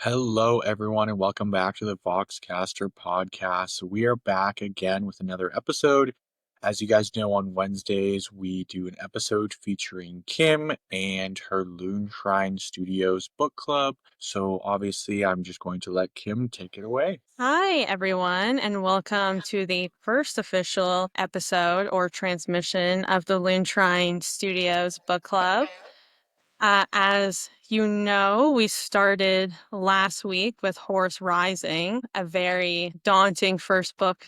Hello, everyone, and welcome back to the Voxcaster podcast. We are back again with another episode. As you guys know, on Wednesdays, we do an episode featuring Kim and her Loonshrine Studios book club. So, obviously, I'm just going to let Kim take it away. Hi, everyone, and welcome to the first official episode or transmission of the Loonshrine Studios Book Club. As you know, we started last week with Horus Rising, a very daunting first book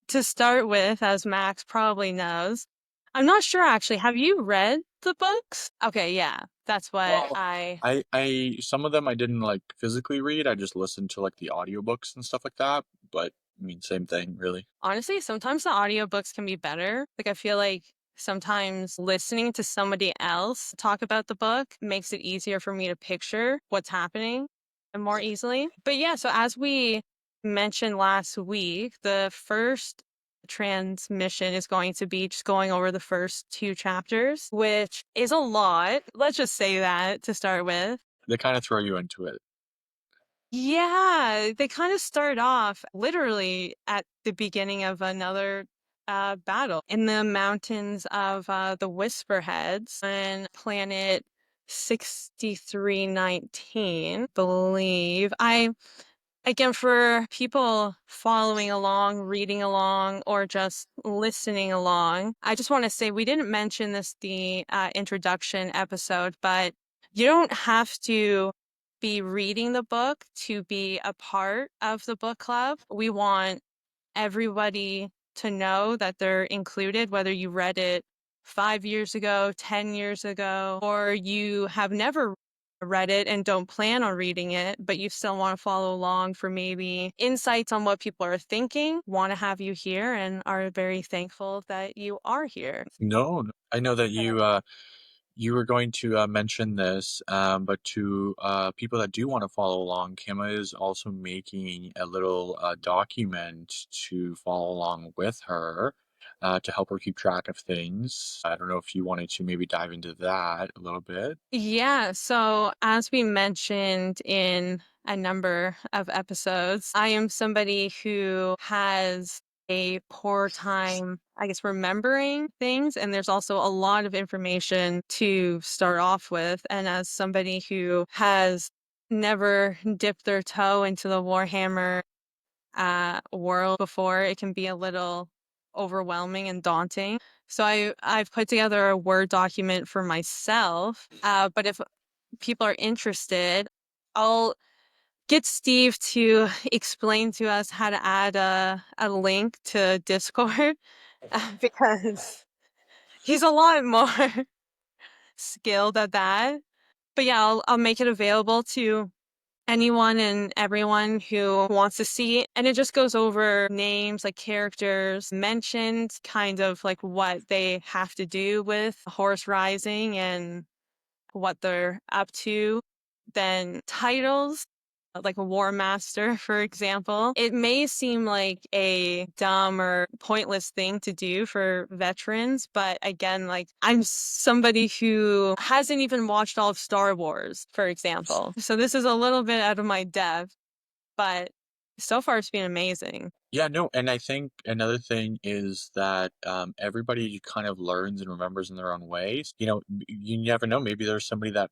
to start with, as Max probably knows. I'm not sure, actually. Have you read the books? Okay, yeah, that's what Well, I some of them I didn't like physically read. I just listened to like the audiobooks and stuff like that. But I mean, same thing, really. Honestly, sometimes the audiobooks can be better. Like, I feel like sometimes listening to somebody else talk about the book makes it easier for me to picture what's happening and more easily. But yeah, so as we mentioned last week, the first transmission is going to be just going over the first two chapters, which is a lot. Let's just say that to start with. They kind of throw you into it. Yeah, they kind of start off literally at the beginning of another battle in the mountains of the Whisperheads on planet 6319, believe. Again, for people following along, reading along, or just listening along, I just want to say we didn't mention this the introduction episode, but you don't have to be reading the book to be a part of the book club. We want everybody to know that they're included, whether you read it 5 years ago, 10 years ago, or you have never read it and don't plan on reading it, but you still want to follow along for maybe insights on what people are thinking, want to have you here and are very thankful that you are here. No, I know that you were going to mention this, but to people that do want to follow along, Kima is also making a little document to follow along with her to help her keep track of things. I don't know if you wanted to maybe dive into that a little bit. Yeah, so as we mentioned in a number of episodes, I am somebody who has a poor time, I guess, remembering things. And there's also a lot of information to start off with. And as somebody who has never dipped their toe into the Warhammer world before, it can be a little overwhelming and daunting. So I've put together a Word document for myself. But if people are interested, I'll get Steve to explain to us how to add a link to Discord because he's a lot more skilled at that. But yeah, I'll make it available to anyone and everyone who wants to see it. And it just goes over names, like characters mentioned, kind of like what they have to do with Horus Rising and what they're up to. Then titles, like a War Master, for example. It may seem like a dumb or pointless thing to do for veterans, but again, like I'm somebody who hasn't even watched all of Star Wars, for example. So this is a little bit out of my depth, but so far it's been amazing. Yeah, no, and I think another thing is that everybody kind of learns and remembers in their own ways. You never know. Maybe there's somebody that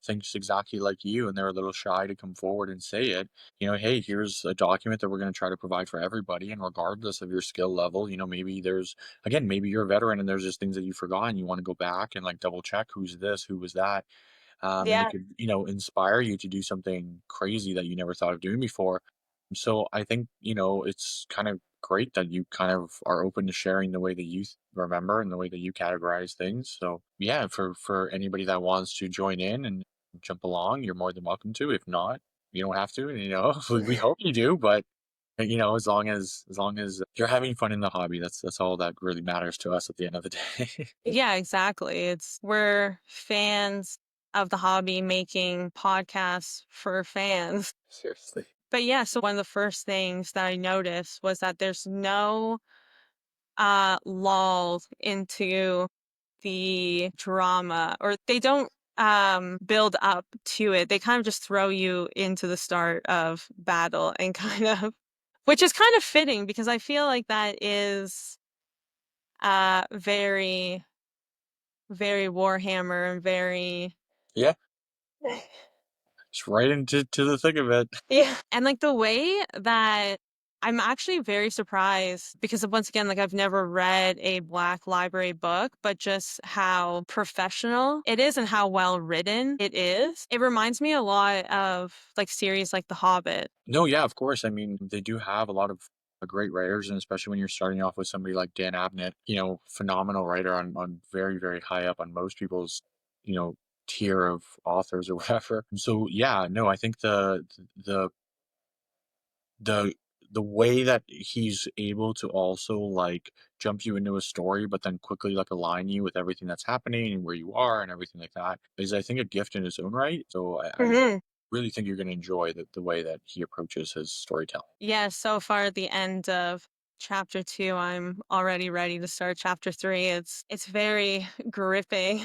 thinks exactly like you, and they're a little shy to come forward and say it. Hey, here's a document that we're going to try to provide for everybody, and regardless of your skill level, maybe there's again, maybe you're a veteran and there's just things that you forgot, and you want to go back and like double check who's this, who was that, and it Yeah. could inspire you to do something crazy that you never thought of doing before. So I think, it's kind of great that you kind of are open to sharing the way that you remember and the way that you categorize things. So yeah, for anybody that wants to join in and jump along, you're more than welcome to. If not, you don't have to. We hope you do, but as long as you're having fun in the hobby, that's all that really matters to us at the end of the day. Yeah, exactly. We're fans of the hobby making podcasts for fans. Seriously. But yeah, so one of the first things that I noticed was that there's no lull into the drama, or they don't build up to it. They kind of just throw you into the start of battle and kind of which is kind of fitting because I feel like that is very very Warhammer and very Yeah, it's right into the thick of it. yeah. And like the way that I'm actually very surprised because of, once again, like I've never read a Black Library book, but just how professional it is and how well written it is. It reminds me a lot of like series like The Hobbit. No, yeah, of course. I mean, they do have a lot of great writers, and especially when you're starting off with somebody like Dan Abnett, phenomenal writer on very, very high up on most people's, you know, tier of authors or whatever. So yeah, no, I think the the the way that he's able to also like jump you into a story but then quickly like align you with everything that's happening and where you are and everything like that is, I think, a gift in its own right. So I Mhm. really think you're going to enjoy the way that he approaches his storytelling. Yeah, so far at the end of chapter 2, I'm already ready to start chapter 3. It's very gripping.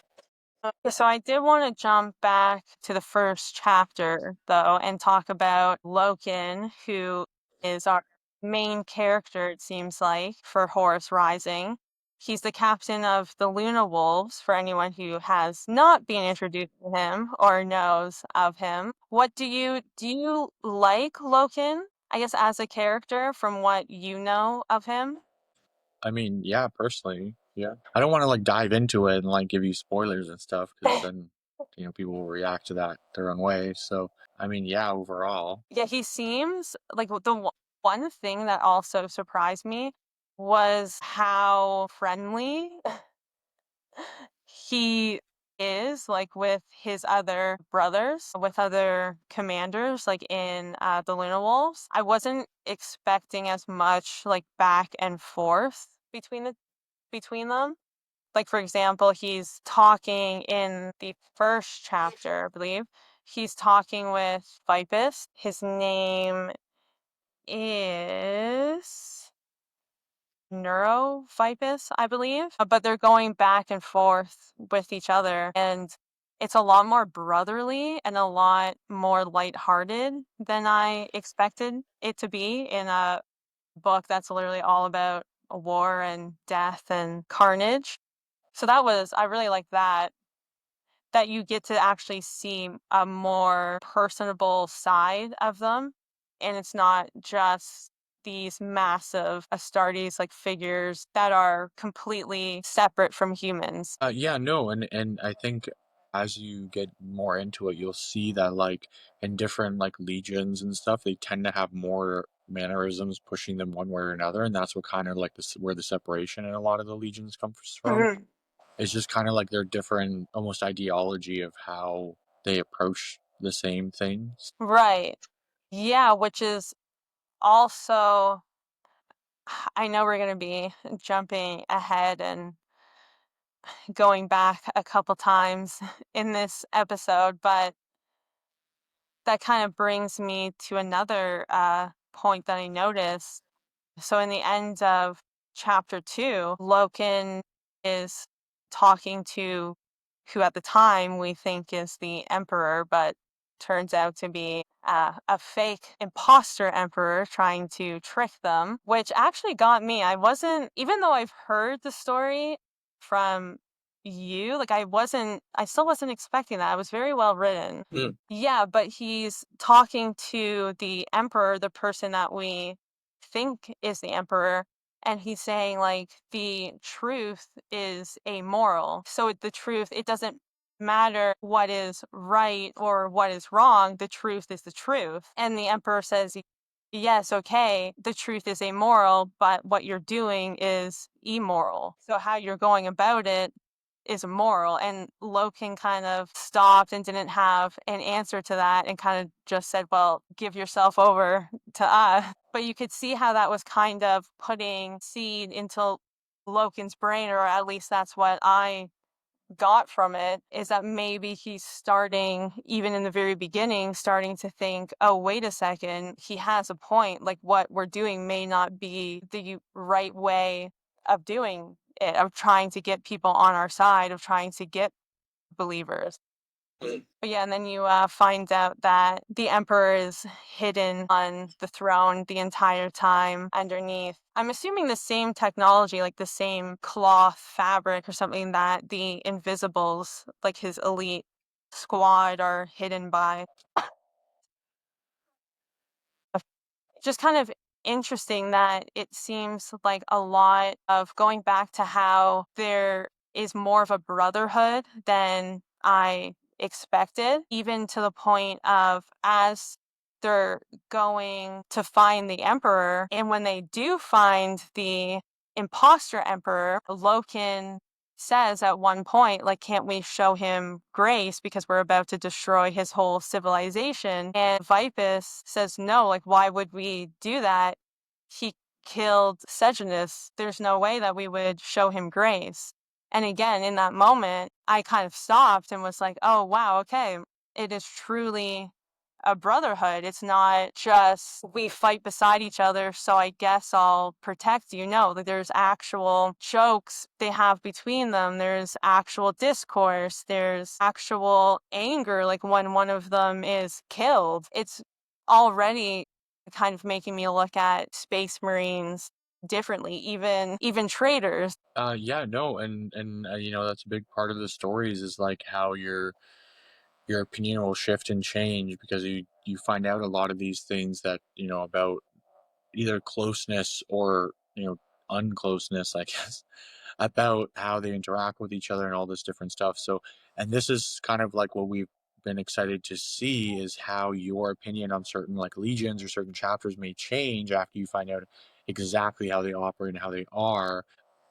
Yeah, so I did want to jump back to the first chapter, though, and talk about Loken, who is our main character, it seems like, for Horus Rising. He's the captain of the Luna Wolves, for anyone who has not been introduced to him or knows of him. What do you like Loken, I guess, as a character from what you know of him? I mean, yeah, personally, yeah. I don't want to like dive into it and like give you spoilers and stuff because then, people will react to that their own way. So, I mean, yeah, overall, Yeah, he seems like one thing that also surprised me was how friendly he is, like with his other brothers, with other commanders, like in the Luna Wolves. I wasn't expecting as much like back and forth between them. Like for example, he's talking in the first chapter, I believe. He's talking with Vipus. His name is Neurovipus, I believe. But they're going back and forth with each other, and it's a lot more brotherly and a lot more lighthearted than I expected it to be in a book that's literally all about war and death and carnage. So I really like that you get to actually see a more personable side of them, and it's not just these massive Astartes like figures that are completely separate from humans. yeah, no, and I think as you get more into it, you'll see that like in different like legions and stuff, they tend to have more mannerisms pushing them one way or another, and that's what kind of like this where the separation in a lot of the legions comes from. Mhm. It's just kind of like their different almost ideology of how they approach the same things. Right. Yeah, which is also, I know we're going to be jumping ahead and going back a couple times in this episode, but that kind of brings me to another point that I noticed. So, in the end of chapter 2, Loken is talking to who at the time we think is the emperor, but turns out to be a fake imposter emperor trying to trick them, which actually got me. I wasn't, even though I've heard the story from you, like I still wasn't expecting that. It was very well written. Mm. Yeah, but he's talking to the emperor, the person that we think is the emperor, and he's saying like the truth is amoral. So the truth, it doesn't matter what is right or what is wrong, the truth is the truth. And the emperor says, yes, okay, the truth is amoral, but what you're doing is immoral. So how you're going about it is immoral. And Loken kind of stopped and didn't have an answer to that and kind of just said, well, give yourself over to us. But you could see how that was kind of putting seed into Loken's brain, or at least that's what I got from it, is that maybe he's starting, even in the very beginning, starting to think, oh, wait a second, he has a point. Like what we're doing may not be the right way of doing it, of trying to get people on our side, of trying to get believers. But yeah, and then you find out that the emperor is hidden on the throne the entire time underneath. I'm assuming the same technology, like the same cloth fabric or something that the Invisibles, like his elite squad, are hidden by. Just kind of interesting that it seems like a lot of going back to how there is more of a brotherhood than I expected, even to the point of as they're going to find the emperor, and when they do find the imposter emperor, Loken says at one point, like, can't we show him grace because we're about to destroy his whole civilization? And Vipus says, no, like, why would we do that? He killed Sejanus. There's no way that we would show him grace. And again, in that moment, I kind of stopped and was like, oh, wow, okay, it is truly a brotherhood. It's not just we fight beside each other, so I guess I'll protect you. No, like there's actual jokes they have between them. There's actual discourse. There's actual anger, like when one of them is killed. It's already kind of making me look at Space Marines differently, even traders. Yeah, no, and you know, that's a big part of the stories is like how your opinion will shift and change because you find out a lot of these things that you know about either closeness or you know uncloseness, I guess, about how they interact with each other and all this different stuff. So, and this is kind of like what we've been excited to see is how your opinion on certain like legions or certain chapters may change after you find out exactly how they operate and how they are,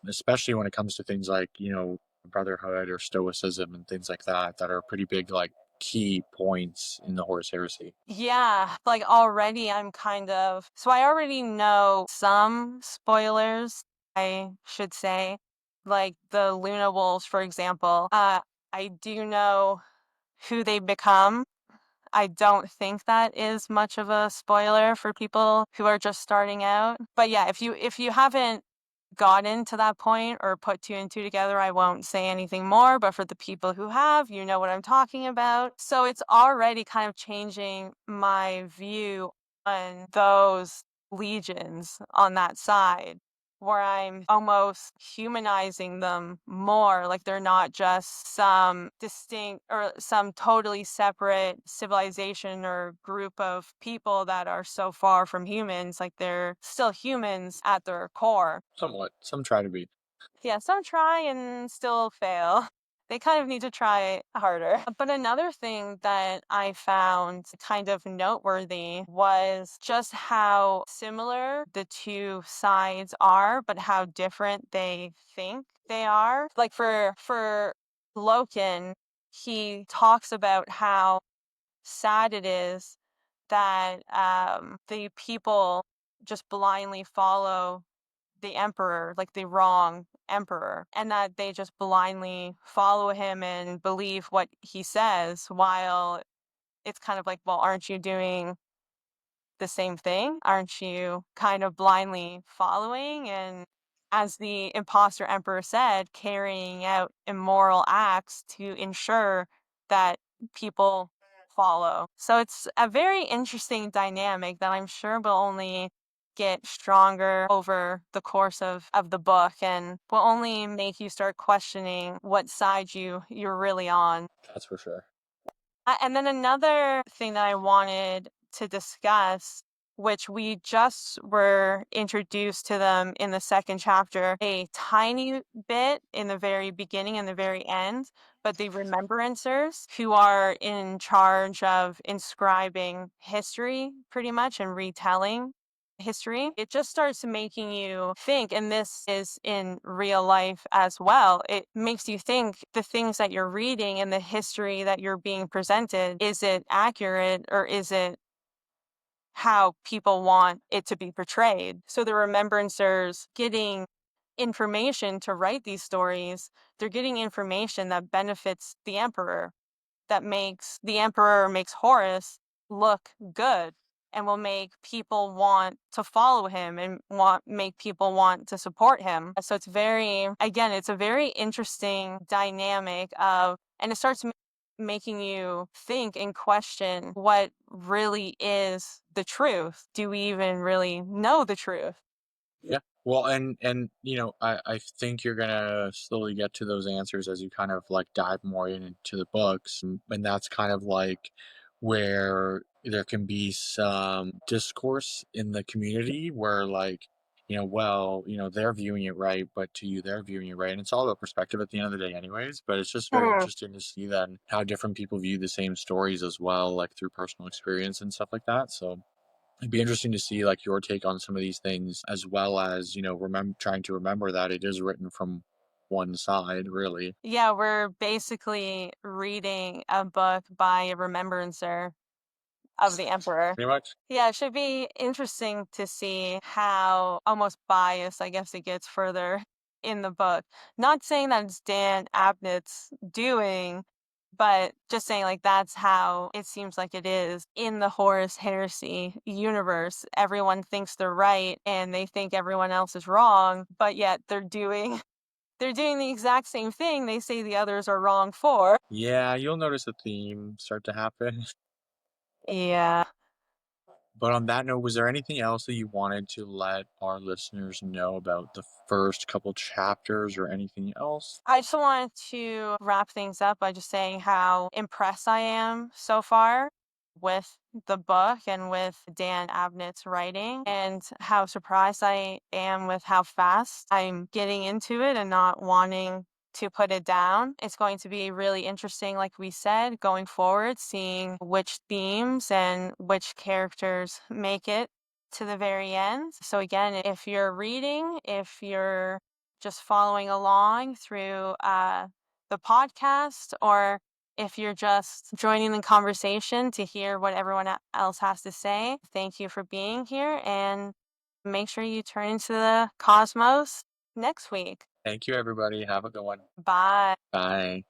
especially when it comes to things like you know brotherhood or stoicism and things like that are pretty big like key points in the Horus Heresy. Yeah, like already I'm kind of so I already know some spoilers, I should say. Like the Luna Wolves, for example. I do know who they become. I don't think that is much of a spoiler for people who are just starting out. But yeah, if you haven't gotten to that point or put two and two together, I won't say anything more. But for the people who have, you know what I'm talking about. So it's already kind of changing my view on those legions on that side, where I'm almost humanizing them more. Like they're not just some distinct or some totally separate civilization or group of people that are so far from humans. Like they're still humans at their core. Somewhat, some try to be. Yeah, some try and still fail. They kind of need to try harder. But another thing that I found kind of noteworthy was just how similar the two sides are, but how different they think they are. Like for Loken, he talks about how sad it is that the people just blindly follow the emperor, like the wrong emperor, and that they just blindly follow him and believe what he says, while it's kind of like, well, aren't you doing the same thing? Aren't you kind of blindly following? And as the imposter emperor said, carrying out immoral acts to ensure that people follow. So it's a very interesting dynamic that I'm sure will only get stronger over the course of the book and will only make you start questioning what side you're really on. That's for sure. And then another thing that I wanted to discuss, which we just were introduced to them in the second chapter, a tiny bit in the very beginning and the very end, but the remembrancers who are in charge of inscribing history pretty much and retelling history, it just starts making you think, and this is in real life as well. It makes you think the things that you're reading and the history that you're being presented, is it accurate or is it how people want it to be portrayed? So the remembrancers getting information to write these stories, they're getting information that benefits the emperor, that makes the emperor, makes Horus look good, and will make people want to follow him and make people want to support him. So it's very, again, it's a very interesting dynamic of, and it starts making you think and question what really is the truth. Do we even really know the truth? Yeah. Well, and I think you're gonna slowly get to those answers as you kind of like dive more into the books, and that's kind of like where there can be some discourse in the community where like, well, they're viewing it right, but to you they're viewing it right, and it's all about perspective at the end of the day, anyways. But it's just very Mhm. interesting to see then how different people view the same stories as well, like through personal experience and stuff like that. So it'd be interesting to see like your take on some of these things, as well as remember trying to remember that it is written from one side, really. Yeah, we're basically reading a book by a remembrancer of the emperor. Pretty much. Yeah, it should be interesting to see how almost biased, I guess, it gets further in the book. Not saying that it's Dan Abnett's doing, but just saying like that's how it seems like it is in the Horus Heresy universe. Everyone thinks they're right and they think everyone else is wrong, but yet they're doing the exact same thing they say the others are wrong for. Yeah, you'll notice a theme start to happen. Yeah. But on that note, was there anything else that you wanted to let our listeners know about the first couple chapters or anything else? I just wanted to wrap things up by just saying how impressed I am so far with the book and with Dan Abnett's writing, and how surprised I am with how fast I'm getting into it and not wanting to put it down. It's going to be really interesting, like we said, going forward, seeing which themes and which characters make it to the very end. So, again, if you're reading, if you're just following along through the podcast, or if you're just joining the conversation to hear what everyone else has to say, thank you for being here, and make sure you turn into the cosmos next week. Thank you, everybody. Have a good one. Bye. Bye.